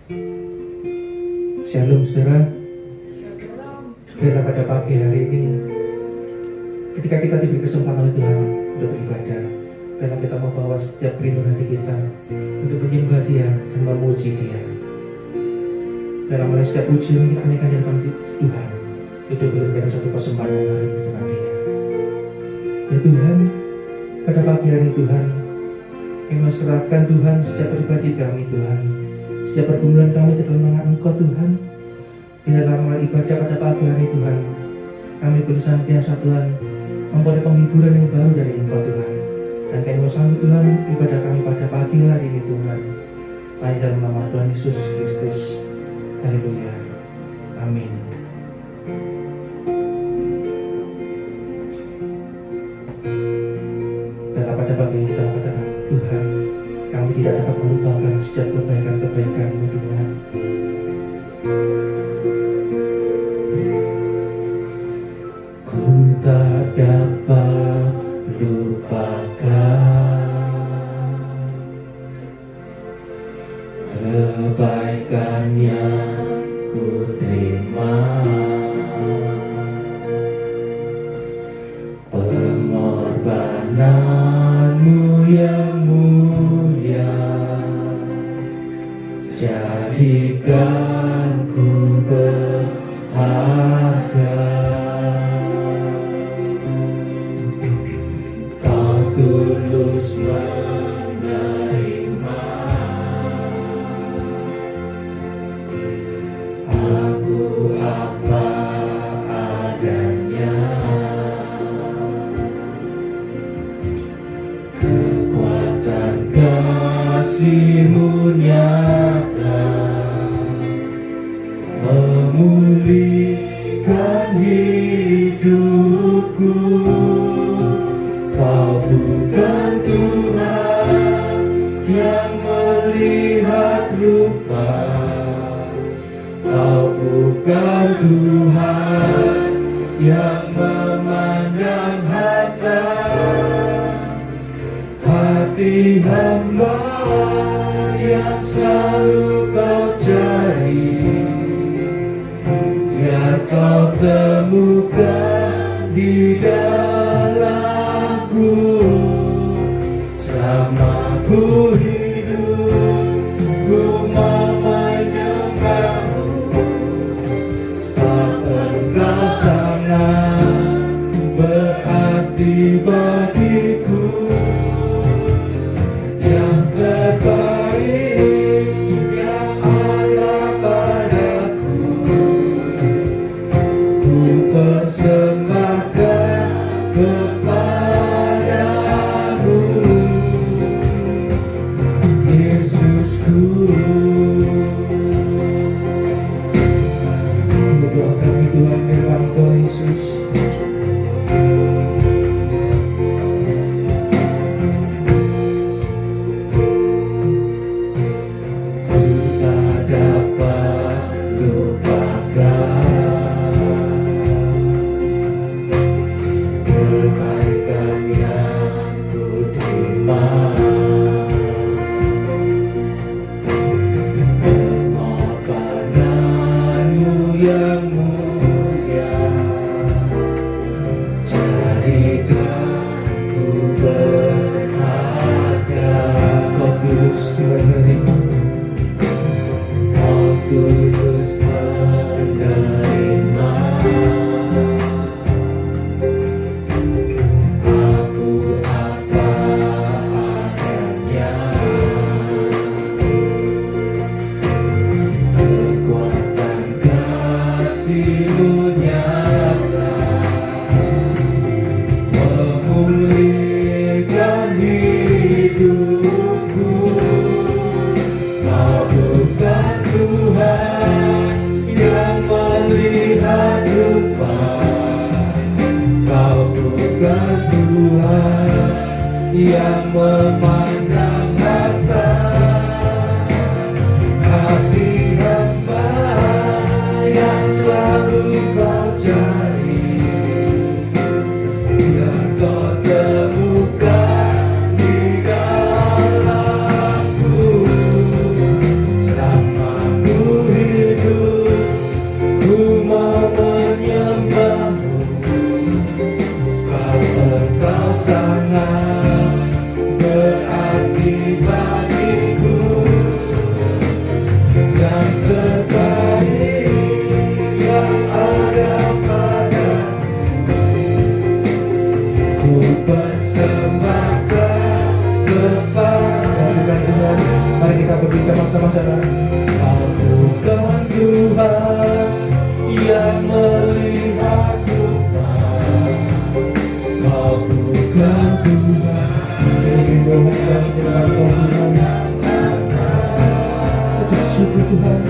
Shalom saudara. Biarlah pada pagi hari ini, ketika kita diberi kesempatan oleh Tuhan untuk beribadah, biarlah kita membawa setiap kerinduan hati kita untuk menyembah Dia dan memuji Dia. Biarlah mulai setiap pujian kita naikkan di hadapan Tuhan, itu berikan satu persembahan yang hari ini kepada Dia. Ya Tuhan, pada pagi hari Tuhan, kami serahkan Tuhan setiap pribadi kami Tuhan, setiap pergumulan kami ke dalam tangan Engkau Tuhan. Biarlah melalui ibadah pada pagi hari Tuhan, kami boleh senantiasa Tuhan memperoleh penghiburan yang baru dari Engkau Tuhan. Dan kami mau sambut Tuhan ibadah kami pada pagi hari ini Tuhan, hanya dalam nama Tuhan Yesus Kristus. Haleluya. Amin. Biarlah pada pagi ini kita katakan, Tuhan, kami tidak dapat melupakan setiap kebaikan-kebaikan-Mu Tuhan. Ku tak dapat lupakan kebaikan yang ku terima, pengorbanan-Mu yang mulia, jadikan ku berharga. Kau tulus menerima aku apa adanya. Kekuatan kasih-Mu nyata memulihkan hidupku. Kau bukan Tuhan yang melihat rupa, Kau bukan Tuhan yang memandang harta. Hati hamba yang selalu Kau cari, biar Kau temukan di dalamku. Selama ku hidup, ku mau menyembah-Mu, sebab Engkau sangat berarti bagiku. Yang terbaik yang ada padaku, ku persembahkan kepada-Mu, Yesusku. Berdoa kami Tuhan firman Tuhan Yesus. Yang memandang harta, hati hamba yang selalu Kau cari, dan Kau temukan di dalamku. Selama saudara. Kau bukan Tuhan yang melihat luka. Kau bukan Tuhan. Ini doa dan Tuhan. Ucap syukur Tuhan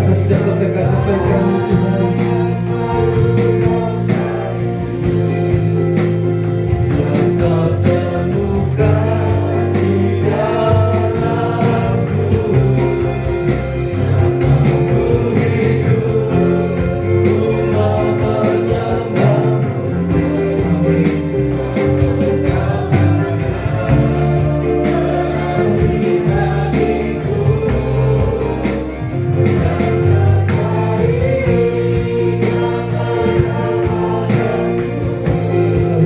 atas setiap kebaikan-kebaikan Tuhan.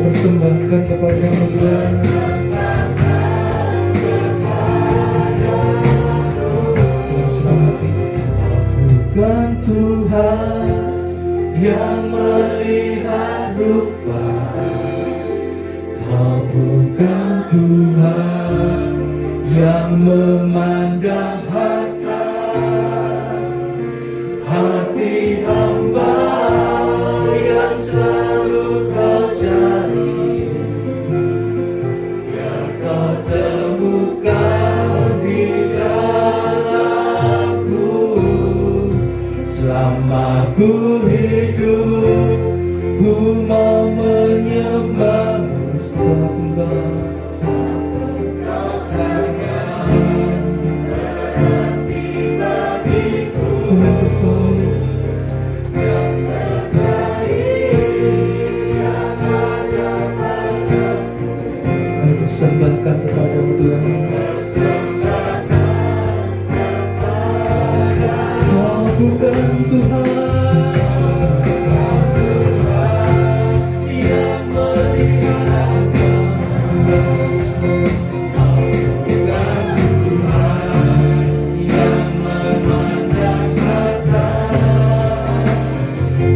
Persembahkan kepada-Mu Tuhan. Bukan Tuhan yang melihat luka. Kau bukan Tuhan yang memandang harta. Hati hamba yang selalu Kau cari, ya Kau temukan di dalamku. Selama ku hidup, ku mau menyembah-Mu sebab Engkau sangat berarti bagiku. Yang terbaik yang ada padaku, kami persembahkan kepada-Mu Tuhan. Kau bukan Tuhan yang melihat luka. Kau bukan Tuhan yang memandang harta.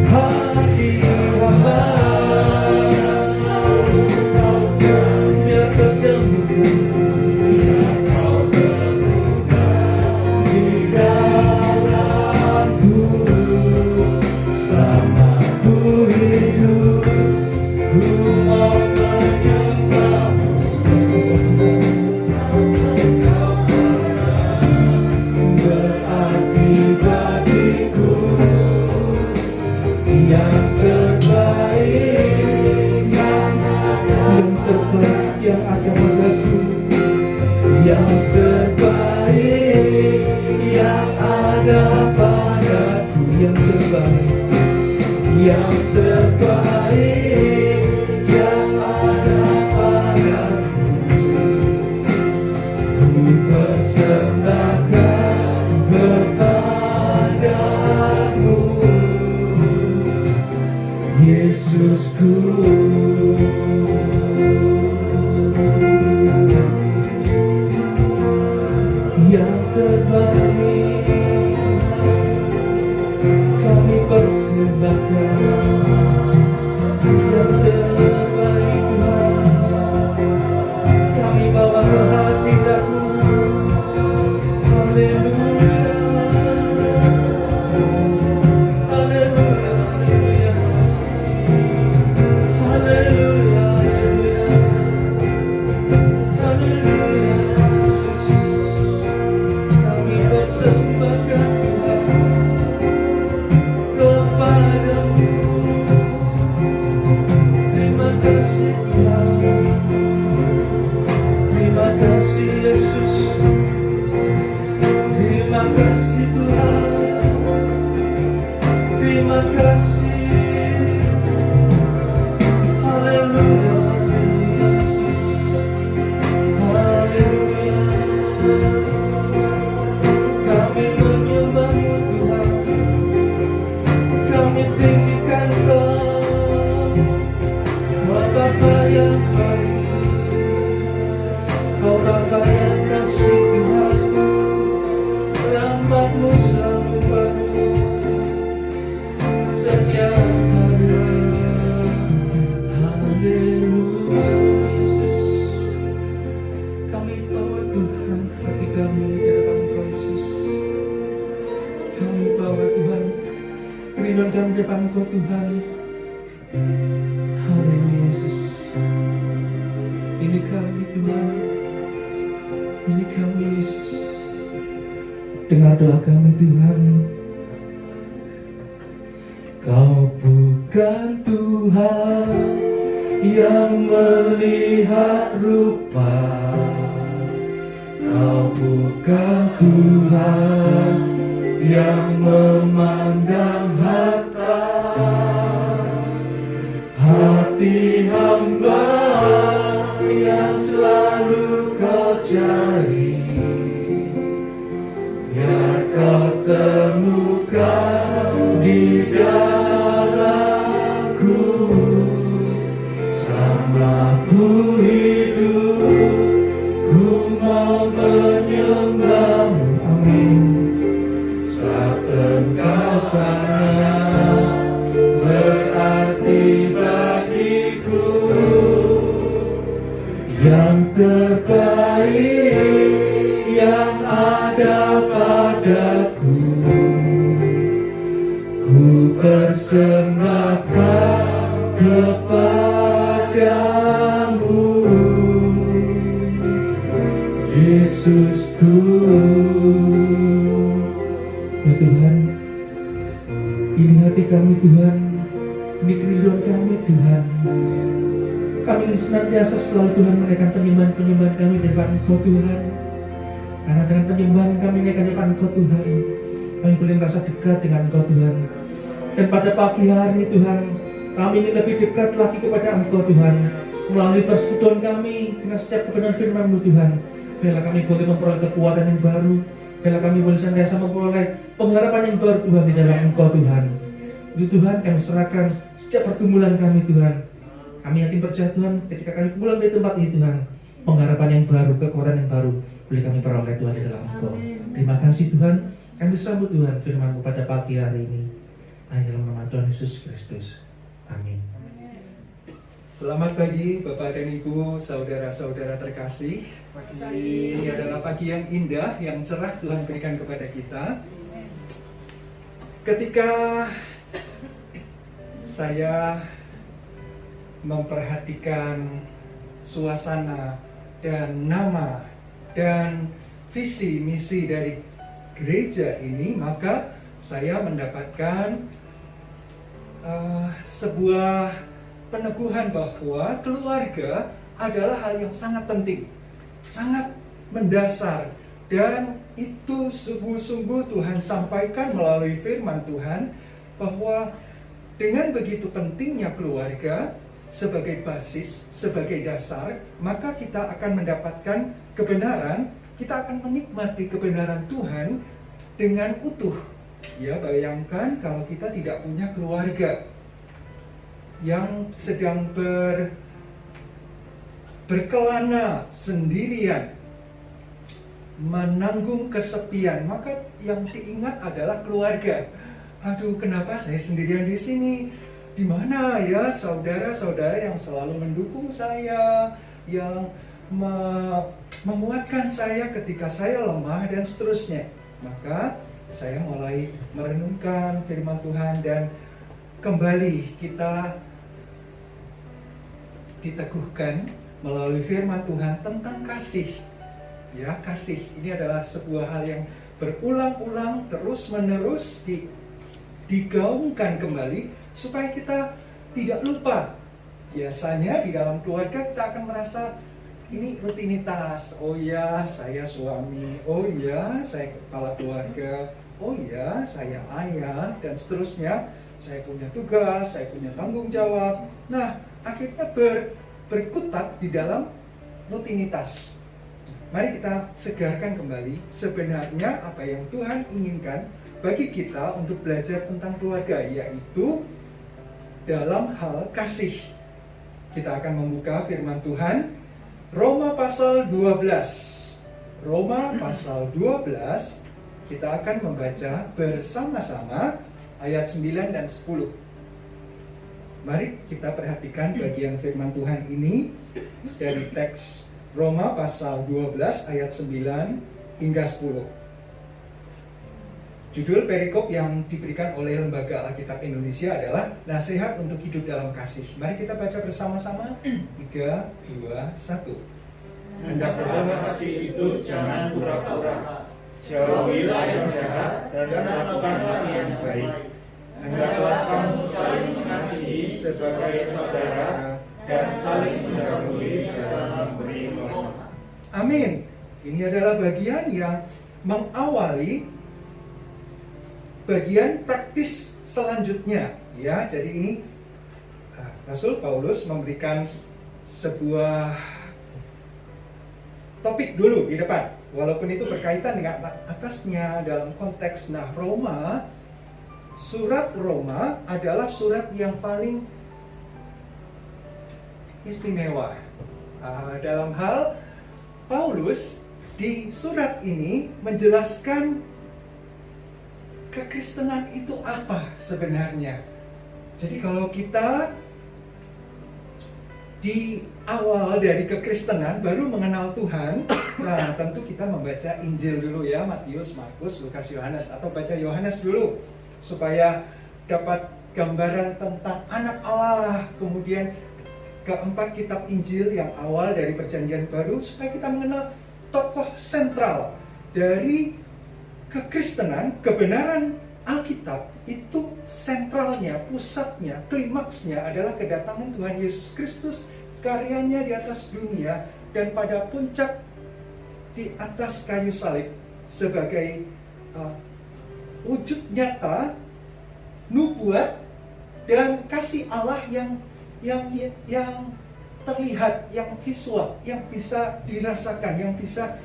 Hati hamba biar ketemukan di dalamku. Selama ku hidup, ku mau menyembah-Mu. Berarti bagiku yang terbaik, yang terbaik yang ada padaku. Yang terbaik yang ada padaku. Yang terbaik, yang terbaik yang ada padaku. Ku persembahkan kepada-Mu, Yesusku. Yang terbaik kami persembahkan. Yang terbaik Tuhan, kami bawa ke hadirat-Mu. Haleluya, haleluya, haleluya, haleluya, haleluya. Kami persembahkan Tuhan kepada-Mu. Terima kasih Tuhan, terima kasih Yesus, terima kasih Tuhan, terima kasih. Haleluya, Yesus, haleluya. Kami menyembah-Mu Tuhan, kami tinggikan Kau, Bapa yang baik, Kau Bapa yang kasih Tuhan. Rahmat-Mu selalu baru setiap hari. Haleluya, Yesus. Kami bawa Tuhan hati kami di hadapan Kau Yesus. kerinduan kami di depan Engkau Tuhan. Haleluya Yesus. Ini kami Tuhan, ini kami Yesus. Dengar doa kami Tuhan. Kau bukan Tuhan yang melihat rupa, Kau bukan Tuhan yang memandang harta. Hati hamba yang selalu Kau cari, biar Kau temukan di dalamku. Selama ku hidup, ku mau menyembah-Mu. Amin. Sebab Engkau sangat berarti bagiku. Yang terbaik yang ada padaku, ku persembahkan kepadamu, Yesusku. Ya Tuhan, ini hati kami Tuhan, ini kerinduan kami Tuhan. Kami ingin senantiasa selalu Tuhan menaikkan penyembahan-penyembahan kami di depan Engkau Tuhan. Karena dengan penyembahan kami naikkan di depan Engkau Tuhan, kami boleh merasa dekat dengan Engkau Tuhan. Dan pada pagi hari Tuhan, kami ingin lebih dekat lagi kepada Engkau Tuhan. Melalui persekutuan kami dengan setiap kebenaran firman-Mu Tuhan, biarlah kami boleh memperoleh kekuatan yang baru. Biarlah kami boleh senantiasa memperoleh pengharapan yang baru Tuhan di dalam Engkau Tuhan. Itu Tuhan kami serahkan setiap pergumulan kami Tuhan. Kami yakin percaya Tuhan, ketika kami pulang dari tempat ini Tuhan, pengharapan yang baru, kekuatan yang baru boleh kami peroleh Tuhan di dalam Engkau. Terima kasih Tuhan, kami sambut Tuhan firman-Mu pada pagi hari ini. Hanya dalam nama Tuhan Yesus Kristus. Amin. Selamat pagi Bapak dan Ibu, saudara-saudara terkasih. Ini adalah pagi yang indah, yang cerah Tuhan berikan kepada kita. Ketika saya memperhatikan suasana dan nama dan visi misi dari gereja ini, maka saya mendapatkan sebuah peneguhan bahwa keluarga adalah hal yang sangat penting, sangat mendasar, dan itu sungguh-sungguh Tuhan sampaikan melalui firman Tuhan bahwa dengan begitu pentingnya keluarga sebagai basis, sebagai dasar, maka kita akan mendapatkan kebenaran, kita akan menikmati kebenaran Tuhan dengan utuh. Ya, bayangkan kalau kita tidak punya keluarga yang sedang berkelana sendirian, menanggung kesepian, maka yang diingat adalah keluarga. Aduh, kenapa saya sendirian di sini? Di mana ya saudara-saudara yang selalu mendukung saya, yang menguatkan saya ketika saya lemah dan seterusnya. Maka saya mulai merenungkan firman Tuhan dan kembali kita diteguhkan melalui firman Tuhan tentang kasih. Ya, kasih ini adalah sebuah hal yang berulang-ulang, terus-menerus digaungkan kembali supaya kita tidak lupa. Biasanya di dalam keluarga kita akan merasa ini rutinitas. Oh ya, saya suami. Oh ya, saya kepala keluarga. Oh ya, saya ayah, dan seterusnya. Saya punya tugas, saya punya tanggung jawab. Nah, akhirnya berkutat di dalam rutinitas. Mari kita segarkan kembali sebenarnya apa yang Tuhan inginkan bagi kita untuk belajar tentang keluarga, yaitu dalam hal kasih. Kita akan membuka firman Tuhan Roma pasal 12. Roma pasal 12, kita akan membaca bersama-sama ayat 9 dan 10. Mari kita perhatikan bagian firman Tuhan ini dari teks Roma pasal 12 ayat 9 hingga 10. Judul perikop yang diberikan oleh Lembaga Alkitab Indonesia adalah Nasihat untuk Hidup dalam Kasih. Mari kita baca bersama-sama. 3, 2, 1. Hendaklah kasih itu jangan pura-pura. Jauhilah yang jahat dan lakukanlah yang baik. Hendaklah kamu saling mengasihi sebagai saudara dan saling mendahului dalam memberi hormat. Amin. Ini adalah bagian yang mengawali bagian praktis selanjutnya, ya. Jadi ini Rasul Paulus memberikan sebuah topik dulu di depan, walaupun itu berkaitan dengan atasnya dalam konteks. Nah, surat Roma adalah surat yang paling istimewa dalam hal Paulus di surat ini menjelaskan kekristenan itu apa sebenarnya. Jadi kalau kita di awal dari kekristenan baru mengenal Tuhan, nah tentu kita membaca Injil dulu ya, Matius, Markus, Lukas, Yohanes, atau baca Yohanes dulu supaya dapat gambaran tentang anak Allah. Kemudian keempat kitab Injil yang awal dari Perjanjian Baru supaya kita mengenal tokoh sentral dari kekristenan. Kebenaran Alkitab itu sentralnya, pusatnya, klimaksnya adalah kedatangan Tuhan Yesus Kristus, karyanya di atas dunia, dan pada puncak di atas kayu salib sebagai wujud nyata nubuat dan kasih Allah yang terlihat, yang visual, yang bisa dirasakan, yang bisa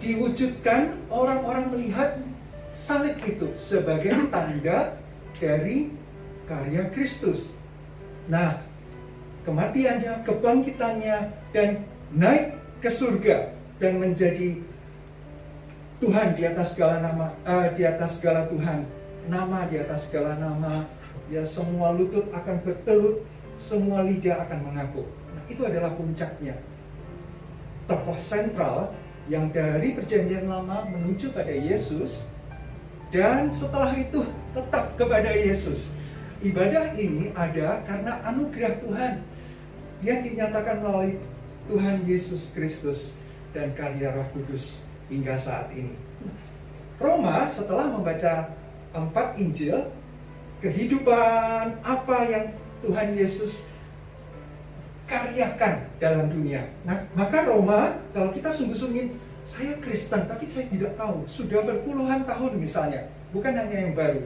diwujudkan. Orang-orang melihat salib itu sebagai tanda dari karya Kristus. Nah, kematiannya, kebangkitannya, dan naik ke surga dan menjadi Tuhan di atas segala nama, di atas segala Tuhan, nama di atas segala nama. Ya, semua lutut akan bertelut, semua lidah akan mengaku. Nah, itu adalah puncaknya. Tokoh sentral yang dari Perjanjian Lama menuju pada Yesus, dan setelah itu tetap kepada Yesus. Ibadah ini ada karena anugerah Tuhan yang dinyatakan melalui Tuhan Yesus Kristus dan karya Roh Kudus hingga saat ini. Roma setelah membaca 4 Injil, kehidupan apa yang Tuhan Yesus karyakan dalam dunia. Nah, maka Roma, kalau kita sungguh-sungguh, saya Kristen tapi saya tidak tahu, sudah berpuluhan tahun misalnya, bukan hanya yang baru,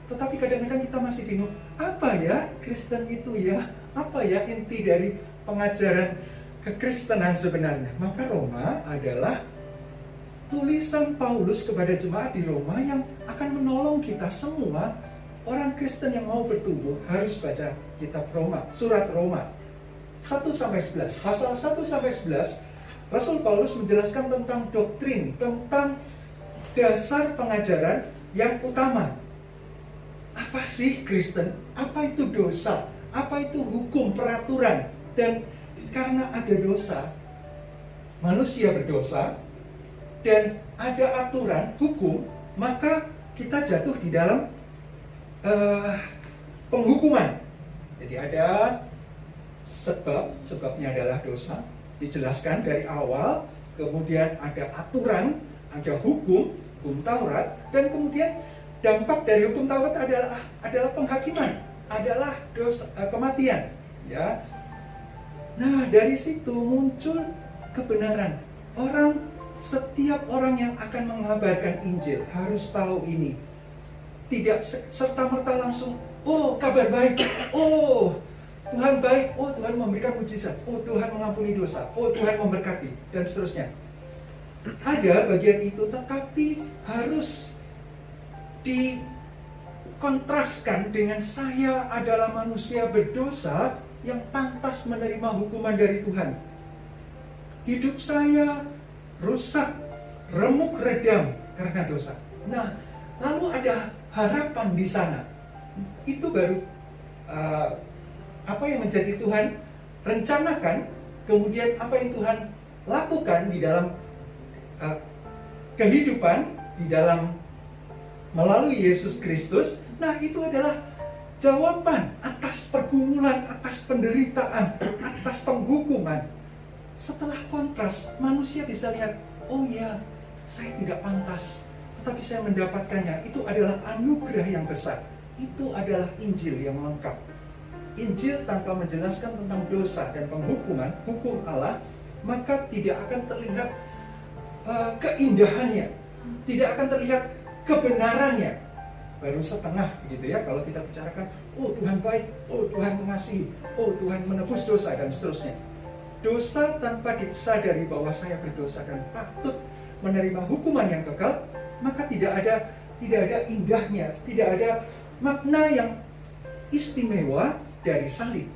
tetapi kadang-kadang kita masih bingung, apa ya Kristen itu ya, apa ya inti dari pengajaran kekristenan sebenarnya. Maka Roma adalah tulisan Paulus kepada jemaat di Roma yang akan menolong kita semua. Orang Kristen yang mau bertumbuh harus baca kitab Roma, surat Roma 1-11. Pasal 1-11, Rasul Paulus menjelaskan tentang doktrin, tentang dasar pengajaran yang utama. Apa sih Kristen? Apa itu dosa? Apa itu hukum, peraturan? Dan karena ada dosa, manusia berdosa, dan ada aturan, hukum, maka kita jatuh di dalam penghukuman. Jadi ada sebabnya adalah dosa, dijelaskan dari awal, kemudian ada aturan, ada hukum Taurat, dan kemudian dampak dari hukum Taurat adalah penghakiman, adalah dosa, kematian, ya. Nah, dari situ muncul kebenaran. Setiap orang yang akan mengabarkan Injil harus tahu ini. Tidak serta-merta langsung, oh kabar baik, oh Tuhan baik, oh Tuhan memberikan mujizat, oh Tuhan mengampuni dosa, oh Tuhan memberkati, dan seterusnya. Ada bagian itu, tetapi harus dikontraskan dengan saya adalah manusia berdosa yang pantas menerima hukuman dari Tuhan. Hidup saya rusak, remuk redam karena dosa. Nah, lalu ada harapan di sana. Itu baru apa yang menjadi Tuhan rencanakan, kemudian apa yang Tuhan lakukan di dalam kehidupan, di dalam melalui Yesus Kristus. Nah, itu adalah jawaban atas pergumulan, atas penderitaan, atas penghukuman. Setelah kontras, manusia bisa lihat, oh ya, saya tidak pantas, tetapi saya mendapatkannya. Itu adalah anugerah yang besar. Itu adalah Injil yang lengkap. Injil tanpa menjelaskan tentang dosa dan penghukuman, hukum Allah, maka tidak akan terlihat keindahannya, tidak akan terlihat kebenarannya. Baru setengah gitu ya, kalau kita bicarakan, oh Tuhan baik, oh Tuhan mengasihi, oh Tuhan menebus dosa dan seterusnya. Dosa tanpa disadari bahwa saya berdosa dan patut menerima hukuman yang kekal, maka tidak ada indahnya, tidak ada makna yang istimewa dari salib.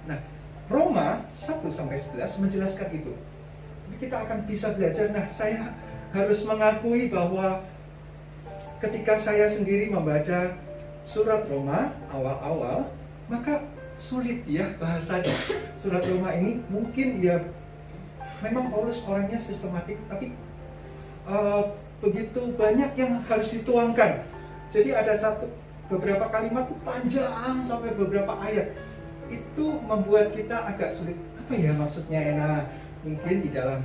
Nah, Roma 1-11 menjelaskan itu. Kita akan bisa belajar, nah saya harus mengakui bahwa ketika saya sendiri membaca surat Roma awal-awal, maka sulit ya bahasanya. Surat Roma ini mungkin ya memang Paulus orangnya sistematik, tapi begitu banyak yang harus dituangkan. Jadi ada beberapa kalimat panjang sampai beberapa ayat. Itu membuat kita agak sulit. Apa ya maksudnya? Nah, mungkin di dalam,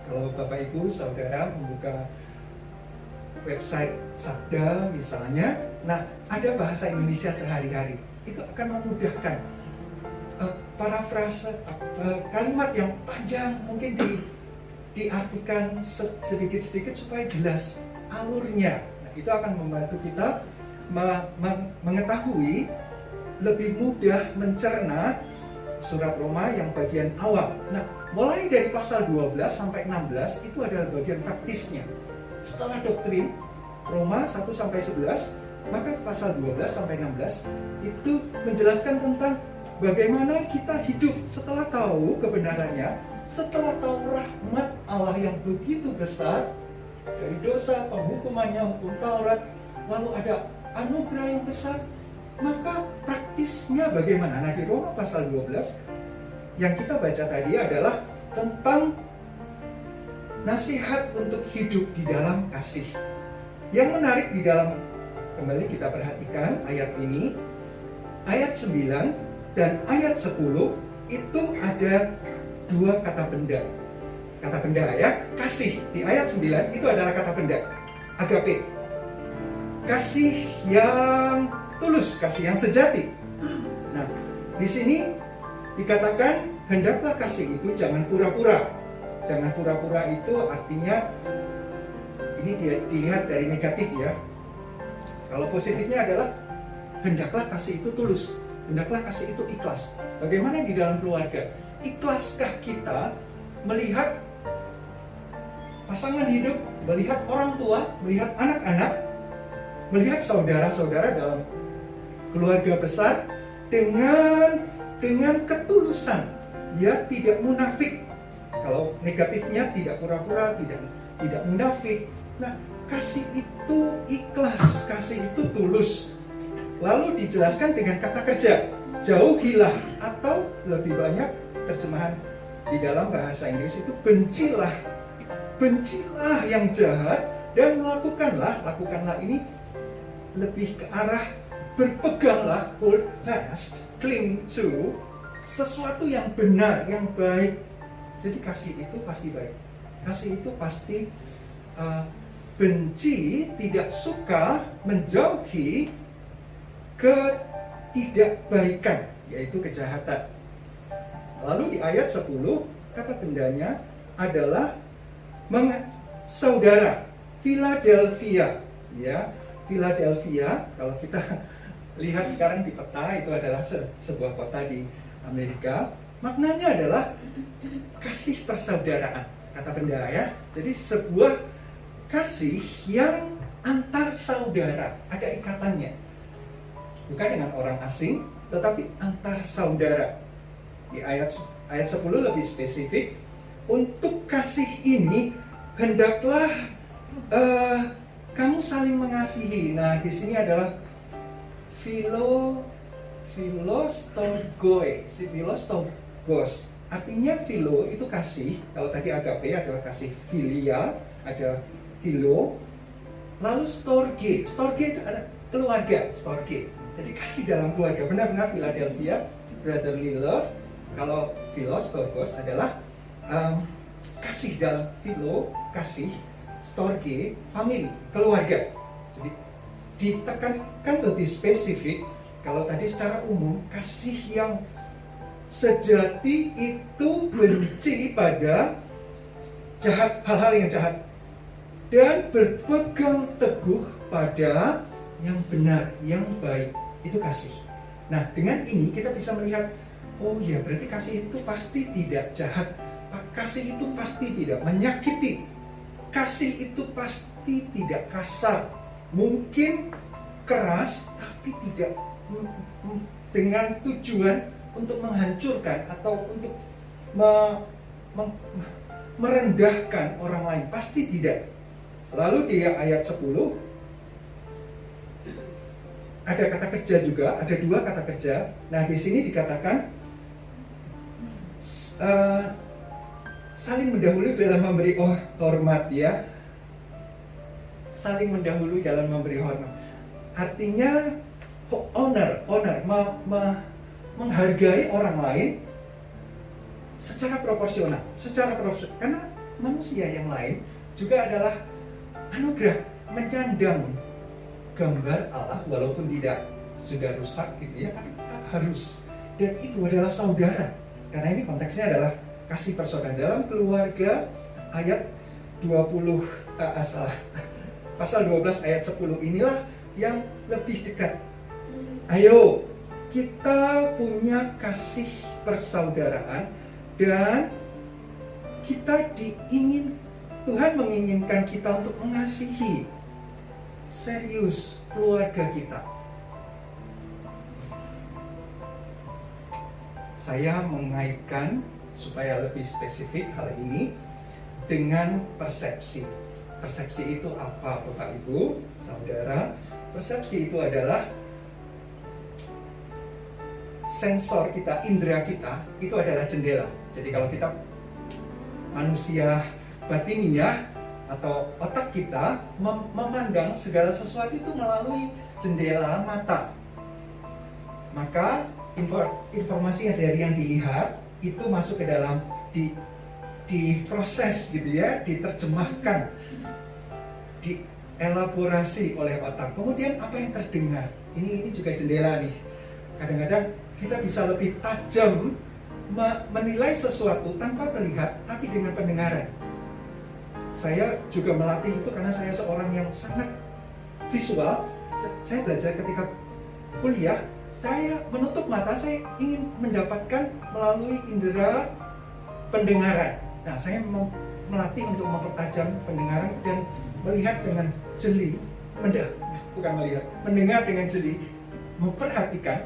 kalau Bapak Ibu Saudara membuka website Sabda misalnya, nah ada bahasa Indonesia sehari-hari, itu akan memudahkan parafrase kalimat yang panjang mungkin diartikan sedikit-sedikit supaya jelas alurnya. Nah, itu akan membantu kita mengetahui, lebih mudah mencerna surat Roma yang bagian awal. Nah, mulai dari pasal 12 sampai 16 itu adalah bagian praktisnya. Setelah doktrin Roma 1-11, maka pasal 12 sampai 16 itu menjelaskan tentang bagaimana kita hidup setelah tahu kebenarannya, setelah tahu rahmat Allah yang begitu besar dari dosa, penghukumannya, hukum Taurat, lalu ada anugerah yang besar, maka praktisnya bagaimana? Nah, di Roma pasal 12 yang kita baca tadi adalah tentang nasihat untuk hidup di dalam kasih. Yang menarik di dalam, kembali kita perhatikan ayat ini, ayat 9 dan ayat 10 itu ada dua kata benda. Kata benda ya, kasih di ayat 9 itu adalah kata benda, agape. Kasih yang tulus, kasih yang sejati. Nah, di sini dikatakan hendaklah kasih itu jangan pura-pura. Jangan pura-pura itu artinya ini dilihat dari negatif ya. Kalau positifnya adalah hendaklah kasih itu tulus, hendaklah kasih itu ikhlas. Bagaimana di dalam keluarga? Ikhlaskah kita melihat pasangan hidup, melihat orang tua, melihat anak-anak, melihat saudara-saudara dalam keluarga besar dengan ketulusan, ya, tidak munafik. Kalau negatifnya tidak pura-pura, tidak munafik. Nah, kasih itu ikhlas, kasih itu tulus. Lalu dijelaskan dengan kata kerja, jauhilah, atau lebih banyak terjemahan di dalam bahasa Inggris itu bencilah. Bencilah yang jahat dan lakukanlah ini lebih ke arah berpeganglah, hold fast, cling to sesuatu yang benar, yang baik. Jadi kasih itu pasti baik. Kasih itu pasti benci, tidak suka, menjauhi ketidakbaikan, yaitu kejahatan. Lalu di ayat 10 kata bendanya adalah saudara, Philadelphia, ya. Philadelphia, kalau kita lihat sekarang di peta, itu adalah sebuah kota di Amerika. Maknanya adalah kasih persaudaraan, kata benda ya. Jadi sebuah kasih yang antar saudara, ada ikatannya. Bukan dengan orang asing, tetapi antar saudara. Di ayat 10 lebih spesifik, untuk kasih ini hendaklah kamu saling mengasihi. Nah, di sini adalah philostorgos. Artinya philo itu kasih. Kalau tadi agape adalah kasih, philia ada philo. Lalu storge itu ada keluarga, storge. Jadi kasih dalam keluarga, benar-benar Philadelphia, brotherly love. Kalau philos, storgos adalah kasih dalam philo, kasih, storge, family, keluarga. Jadi ditekankan lebih spesifik. Kalau tadi secara umum, kasih yang sejati itu benci pada jahat, hal-hal yang jahat, dan berpegang teguh pada yang benar, yang baik. Itu kasih. Nah, dengan ini kita bisa melihat, oh ya, berarti kasih itu pasti tidak jahat. Kasih itu pasti tidak menyakiti. Kasih itu pasti tidak kasar. Mungkin keras, tapi tidak dengan tujuan untuk menghancurkan atau untuk merendahkan orang lain. Pasti tidak. Lalu di ayat 10 ada kata kerja juga, ada 2 kata kerja. Nah, di sini dikatakan saling mendahului dalam memberi hormat, ya. Saling mendahului dalam memberi hormat. Artinya honor, menghargai orang lain secara proporsional, karena manusia yang lain juga adalah anugerah, menyandang gambar Allah walaupun tidak sudah rusak gitu ya, tapi tetap harus. Dan itu adalah saudara. Karena ini konteksnya adalah kasih persaudaraan dalam keluarga. Ayat 20 pasal 12 ayat 10 inilah yang lebih dekat. Ayo, kita punya kasih persaudaraan dan Tuhan menginginkan kita untuk mengasihi serius keluarga kita. Saya mengaitkan supaya lebih spesifik hal ini dengan persepsi. Persepsi itu apa, Bapak Ibu, Saudara? Persepsi itu adalah sensor kita, indera kita, itu adalah jendela. Jadi kalau kita manusia batiniah atau otak kita memandang segala sesuatu itu melalui jendela mata. Maka informasi dari yang dilihat itu masuk ke dalam diproses gitu ya, diterjemahkan, dielaborasi oleh otak. Kemudian apa yang terdengar? Ini juga jendela nih. Kadang-kadang kita bisa lebih tajam menilai sesuatu tanpa melihat, tapi dengan pendengaran. Saya juga melatih itu karena saya seorang yang sangat visual. Saya belajar ketika kuliah, saya menutup mata, saya ingin mendapatkan melalui indera pendengaran. Nah, saya melatih untuk mempertajam pendengaran dan melihat dengan jeli, mendengar dengan jeli, memperhatikan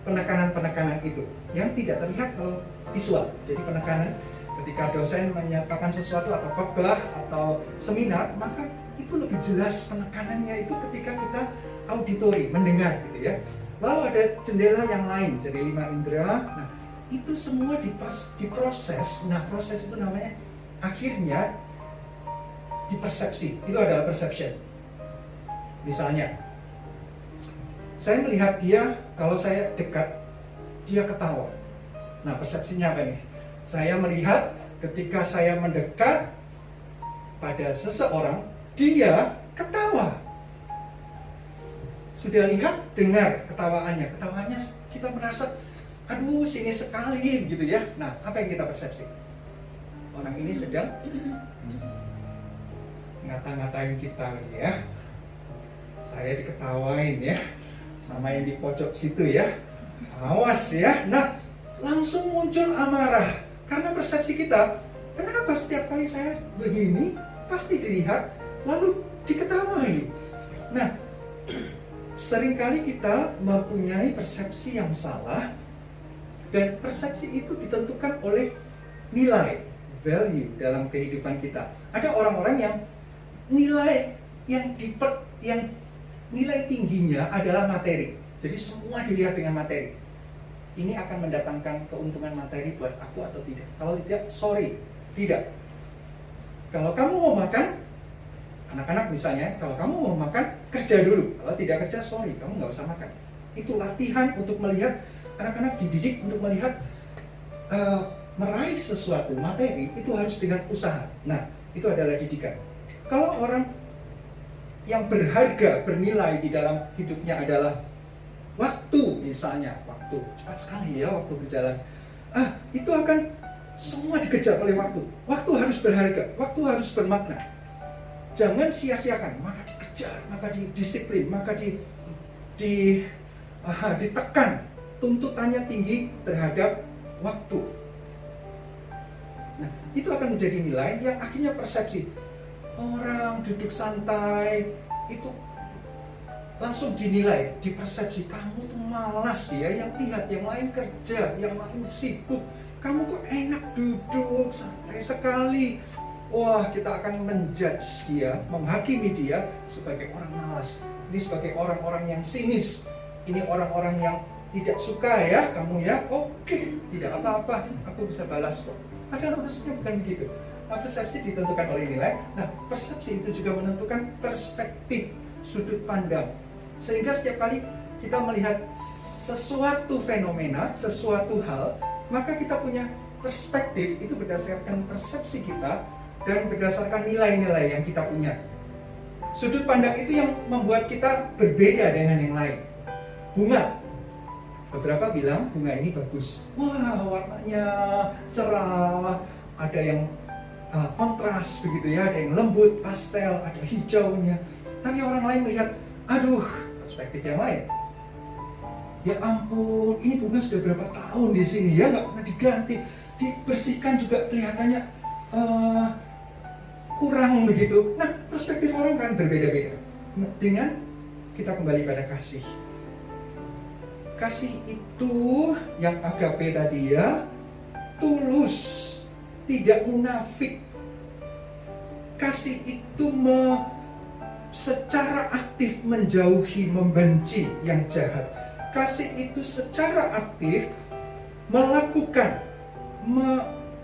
penekanan-penekanan itu yang tidak terlihat kalau visual. Jadi penekanan ketika dosen menyatakan sesuatu atau khotbah atau seminar, maka itu lebih jelas penekanannya itu ketika kita auditori, mendengar gitu ya. Lalu ada jendela yang lain, jadi 5 indera. Nah, itu semua diproses. Nah, proses itu namanya akhirnya dipersepsi. Itu adalah perception. Misalnya, saya melihat dia, kalau saya dekat, dia ketawa. Nah, persepsinya apa nih? Saya melihat ketika saya mendekat pada seseorang, dia ketawa. Sudah lihat, dengar ketawaannya. Ketawaannya kita merasa, aduh sini sekali gitu ya. Nah, apa yang kita persepsi? Orang ini sedang ngata-ngatain kita ya. Saya diketawain ya, sama yang di pojok situ ya. Awas ya. Nah, langsung muncul amarah. Karena persepsi kita, kenapa setiap kali saya begini, pasti dilihat, lalu diketawai. Nah, seringkali kita mempunyai persepsi yang salah, dan persepsi itu ditentukan oleh nilai, value dalam kehidupan kita. Ada orang-orang yang nilai yang nilai tingginya adalah materi. Jadi semua dilihat dengan materi. Ini akan mendatangkan keuntungan materi buat aku atau tidak? Kalau tidak, sorry, tidak. Kalau kamu mau makan, Anak-anak misalnya, kalau kamu mau makan, kerja dulu. Kalau tidak kerja, sorry, kamu nggak usah makan. Itu latihan untuk melihat, anak-anak dididik untuk melihat meraih sesuatu materi itu harus dengan usaha. Nah, itu adalah didikan. Kalau orang yang berharga, bernilai di dalam hidupnya adalah waktu, misalnya waktu, cepat sekali ya waktu berjalan. Itu akan semua dikejar oleh waktu. Waktu harus berharga, waktu harus bermakna. Jangan sia-siakan, maka dikejar, maka didisiplin, maka ditekan. Tuntutannya tinggi terhadap waktu. Nah, itu akan menjadi nilai yang akhirnya persepsi. Orang duduk santai, itu langsung dinilai, dipersepsi, kamu tuh malas ya, yang lihat yang lain kerja, yang lain sibuk, kamu kok enak duduk santai sekali. Wah, kita akan menjudge dia, menghakimi dia sebagai orang malas. Ini sebagai orang-orang yang sinis. Ini orang-orang yang tidak suka ya kamu ya. Oke, tidak apa-apa, aku bisa balas kok. Padahal maksudnya bukan begitu. Nah, persepsi ditentukan oleh nilai. Nah, persepsi itu juga menentukan perspektif, sudut pandang. Sehingga setiap kali kita melihat sesuatu fenomena, sesuatu hal, maka kita punya perspektif itu berdasarkan persepsi kita dan berdasarkan nilai-nilai yang kita punya. Sudut pandang itu yang membuat kita berbeda dengan yang lain. Bunga, beberapa bilang bunga ini bagus. Wah, warnanya cerah, ada yang kontras begitu ya, ada yang lembut, pastel, ada hijaunya. Tapi orang lain melihat, aduh, perspektif yang lain. Ya ampun, ini bunga sudah berapa tahun di sini ya, nggak pernah diganti, dibersihkan juga kelihatannya kurang begitu. Nah, perspektif orang kan berbeda-beda. Dengan kita kembali pada kasih. Kasih itu yang agape tadi ya, tulus, tidak munafik. Kasih itu secara aktif menjauhi, membenci yang jahat. Kasih itu secara aktif melakukan,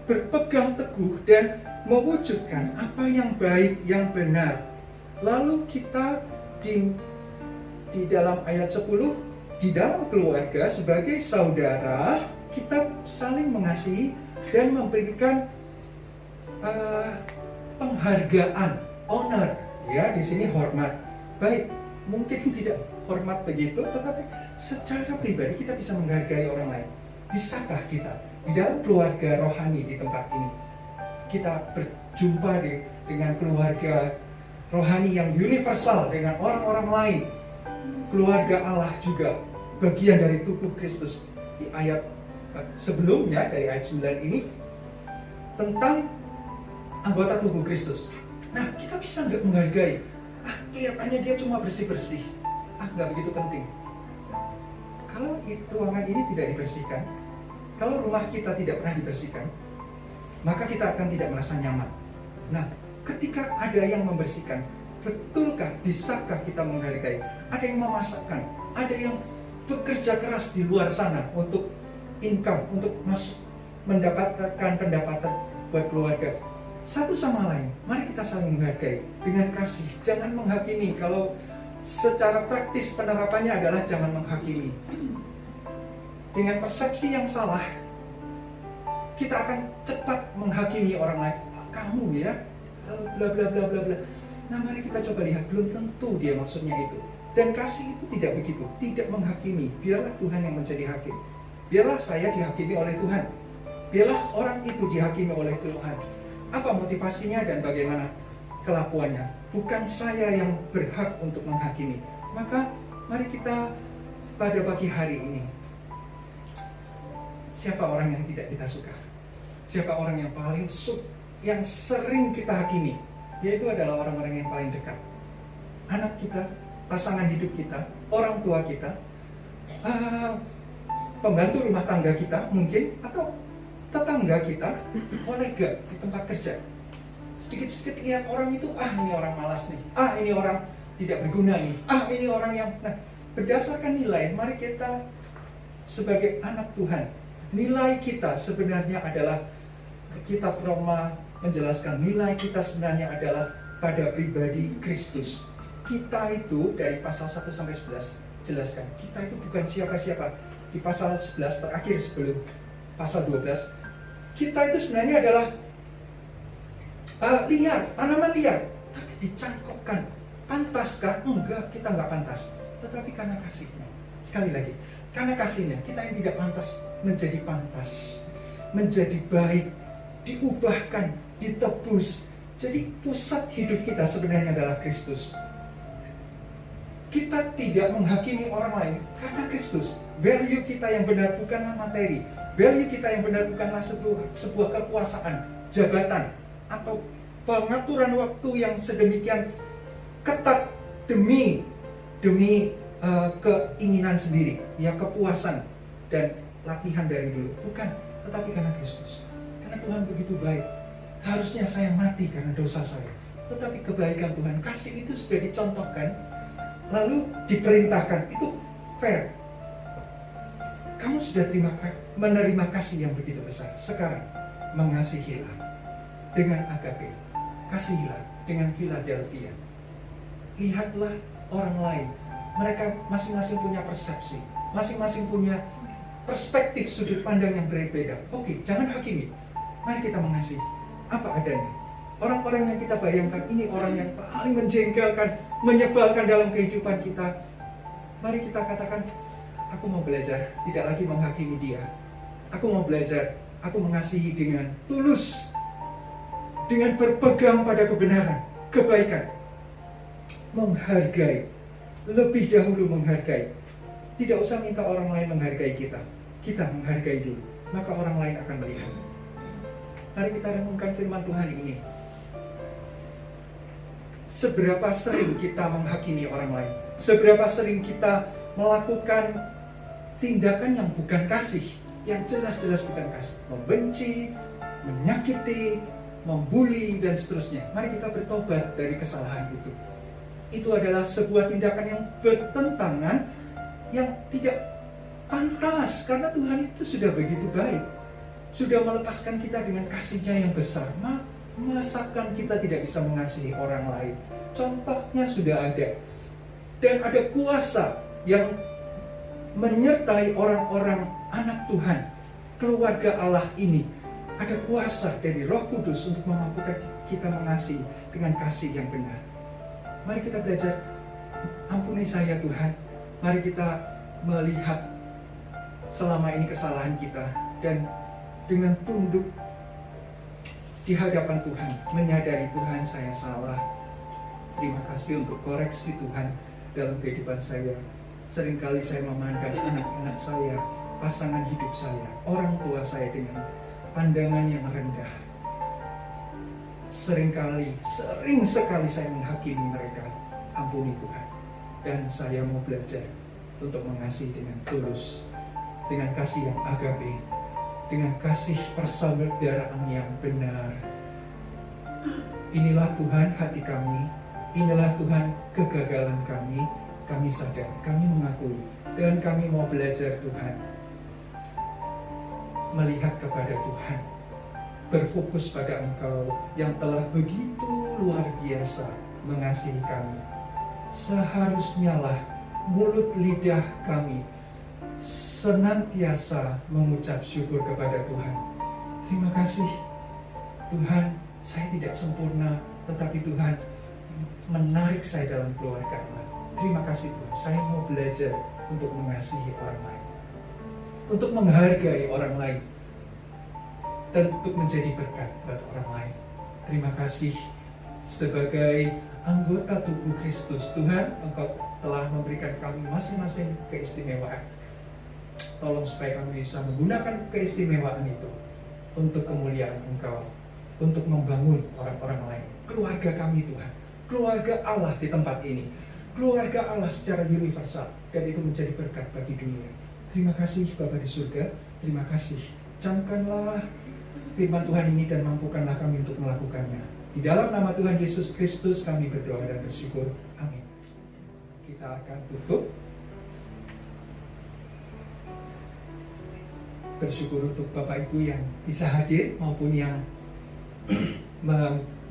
berpegang teguh dan mewujudkan apa yang baik, yang benar. Lalu kita di dalam ayat 10, di dalam keluarga sebagai saudara, kita saling mengasihi dan memberikan penghargaan, honor, ya di sini hormat. Baik, mungkin tidak hormat begitu, tetapi secara pribadi kita bisa menghargai orang lain. Bisakah kita di dalam keluarga rohani di tempat ini kita berjumpa dengan keluarga rohani yang universal dengan orang-orang lain, keluarga Allah juga bagian dari tubuh Kristus. Di ayat sebelumnya dari ayat 9 ini tentang anggota tubuh Kristus. Nah, kita bisa nggak menghargai? Kelihatannya dia cuma bersih-bersih. Nggak begitu penting. Kalau ruangan ini tidak dibersihkan, kalau rumah kita tidak pernah dibersihkan, maka kita akan tidak merasa nyaman. Nah, ketika ada yang membersihkan, betulkah, bisakah kita menghargai? Ada yang memasakkan, ada yang bekerja keras di luar sana untuk income, untuk masuk, mendapatkan pendapatan buat keluarga. Satu sama lain, mari kita saling menghargai dengan kasih. Jangan menghakimi. Kalau secara praktis penerapannya adalah jangan menghakimi. Dengan persepsi yang salah, kita akan cepat menghakimi orang lain. Kamu ya, bla bla bla bla bla. Nah, mari kita coba lihat, belum tentu dia maksudnya itu. Dan kasih itu tidak begitu, tidak menghakimi. Biarlah Tuhan yang menjadi hakim. Biarlah saya dihakimi oleh Tuhan. Biarlah orang itu dihakimi oleh Tuhan. Apa motivasinya dan bagaimana kelakuannya? Bukan saya yang berhak untuk menghakimi. Maka mari kita pada pagi hari ini, siapa orang yang tidak kita suka? Siapa orang yang paling yang sering kita hakimi? Yaitu adalah orang-orang yang paling dekat. Anak kita, pasangan hidup kita, orang tua kita, pembantu rumah tangga kita mungkin, atau tetangga kita, kolega di tempat kerja. Sedikit-sedikit lihat orang itu, ini orang malas nih, ini orang tidak berguna nih, ini orang yang... Nah, berdasarkan nilai, mari kita sebagai anak Tuhan, nilai kita sebenarnya adalah, kitab Roma menjelaskan, nilai kita sebenarnya adalah pada pribadi Kristus. Kita itu dari pasal 1 sampai 11 jelaskan, kita itu bukan siapa-siapa. Di pasal 11 terakhir sebelum pasal 12, kita itu sebenarnya adalah liar, tanaman liar, tapi dicangkokkan. Pantaskah? Enggak, kita enggak pantas. Tetapi karena kasih-Nya, sekali lagi, karena kasih-Nya, kita yang tidak pantas menjadi pantas, menjadi baik, diubahkan, ditebus. Jadi pusat hidup kita sebenarnya adalah Kristus. Kita tidak menghakimi orang lain karena Kristus. Value kita yang benar bukanlah materi. Value kita yang benar bukanlah sebuah kekuasaan, jabatan, atau pengaturan waktu yang sedemikian ketat demi keinginan sendiri, ya kepuasan dan latihan dari dulu. Bukan, tetapi karena Kristus. Karena Tuhan begitu baik. Harusnya saya mati karena dosa saya. Tetapi kebaikan Tuhan, kasih itu sudah dicontohkan, lalu diperintahkan. Itu fair. Kamu sudah menerima kasih yang begitu besar. Sekarang, mengasihilah dengan agape. Kasihilah dengan Philadelphia. Lihatlah orang lain. Mereka masing-masing punya persepsi. Masing-masing punya perspektif sudut pandang yang berbeda. Oke, jangan hakimi. Mari kita mengasihi apa adanya. Orang-orang yang kita bayangkan ini orang yang paling menjengkelkan, menyebalkan dalam kehidupan kita. Mari kita katakan, aku mau belajar tidak lagi menghakimi dia. Aku mau belajar, aku mengasihi dengan tulus, dengan berpegang pada kebenaran, kebaikan, menghargai, lebih dahulu menghargai. Tidak usah minta orang lain menghargai kita. Kita menghargai dulu, maka orang lain akan melihat. Mari kita renungkan firman Tuhan ini. Seberapa sering kita menghakimi orang lain? Seberapa sering kita melakukan tindakan yang bukan kasih, yang jelas-jelas bukan kasih, membenci, menyakiti, membuli, dan seterusnya. Mari kita bertobat dari kesalahan itu. Itu adalah sebuah tindakan yang bertentangan, yang tidak pantas, karena Tuhan itu sudah begitu baik, sudah melepaskan kita dengan kasih-Nya yang besar. Masakan kita tidak bisa mengasihi orang lain? Contohnya sudah ada. Dan ada kuasa yang menyertai orang-orang anak Tuhan, keluarga Allah ini. Ada kuasa dari Roh Kudus untuk memampukan kita mengasihi dengan kasih yang benar. Mari kita belajar, ampuni saya Tuhan. Mari kita melihat selama ini kesalahan kita, dan dengan tunduk di hadapan Tuhan, menyadari Tuhan saya salah. Terima kasih untuk koreksi Tuhan dalam kehidupan saya. Seringkali saya memandang anak-anak saya, pasangan hidup saya, orang tua saya dengan pandangan yang rendah. Sering sekali saya menghakimi mereka. Ampuni Tuhan. Dan saya mau belajar untuk mengasihi dengan tulus, dengan kasih yang agape, dengan kasih persaudaraan yang benar. Inilah Tuhan hati kami, inilah Tuhan kegagalan kami. Kami sadar, kami mengakui, dan kami mau belajar Tuhan, melihat kepada Tuhan, berfokus pada Engkau yang telah begitu luar biasa mengasihi kami. Seharusnya lah mulut lidah kami senantiasa mengucap syukur kepada Tuhan. Terima kasih Tuhan, saya tidak sempurna, tetapi Tuhan menarik saya dalam keluarga Allah. Terima kasih Tuhan, saya mau belajar untuk mengasihi orang lain, untuk menghargai orang lain, dan untuk menjadi berkat buat orang lain. Terima kasih sebagai anggota tubuh Kristus. Tuhan, Engkau telah memberikan kami masing-masing keistimewaan. Tolong supaya kami bisa menggunakan keistimewaan itu untuk kemuliaan Engkau, untuk membangun orang-orang lain. Keluarga kami Tuhan, keluarga Allah di tempat ini, keluarga Allah secara universal, dan itu menjadi berkat bagi dunia. Terima kasih Bapa di surga, terima kasih. Camkanlah firman Tuhan ini dan mampukanlah kami untuk melakukannya. Di dalam nama Tuhan Yesus Kristus kami berdoa dan bersyukur. Amin. Kita akan tutup. Bersyukur untuk Bapak Ibu yang bisa hadir maupun yang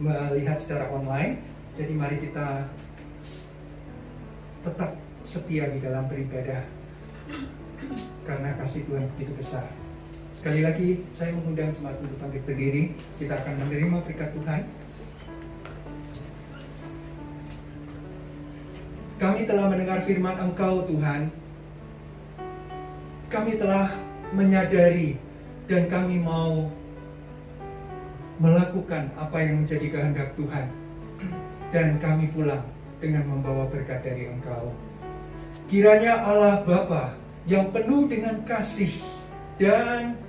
melihat secara online. Jadi mari kita tetap setia di dalam beribadah, karena kasih Tuhan begitu besar. Sekali lagi saya mengundang jemaat untuk bangkit berdiri. Kita akan menerima berkat Tuhan. Kami telah mendengar firman Engkau Tuhan. Kami telah menyadari dan kami mau melakukan apa yang menjadi kehendak Tuhan. Dan kami pulang dengan membawa berkat dari Engkau. Kiranya Allah Bapa yang penuh dengan kasih dan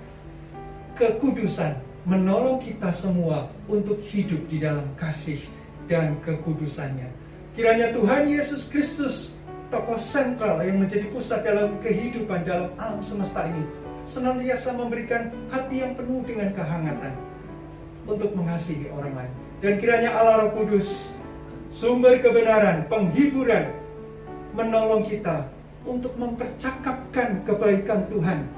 kekudusan menolong kita semua untuk hidup di dalam kasih dan kekudusannya. Kiranya Tuhan Yesus Kristus, tokoh sentral yang menjadi pusat dalam kehidupan dalam alam semesta ini, senantiasa memberikan hati yang penuh dengan kehangatan untuk mengasihi orang lain. Dan kiranya Allah Roh Kudus, sumber kebenaran, penghiburan, menolong kita untuk mempercakapkan kebaikan Tuhan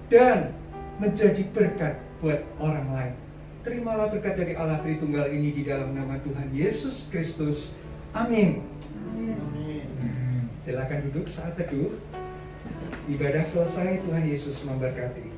dan menjadi berkat buat orang lain. Terimalah berkat dari Allah Tritunggal ini di dalam nama Tuhan Yesus Kristus. Amin. Silakan duduk saat teduh. Ibadah selesai, Tuhan Yesus memberkati.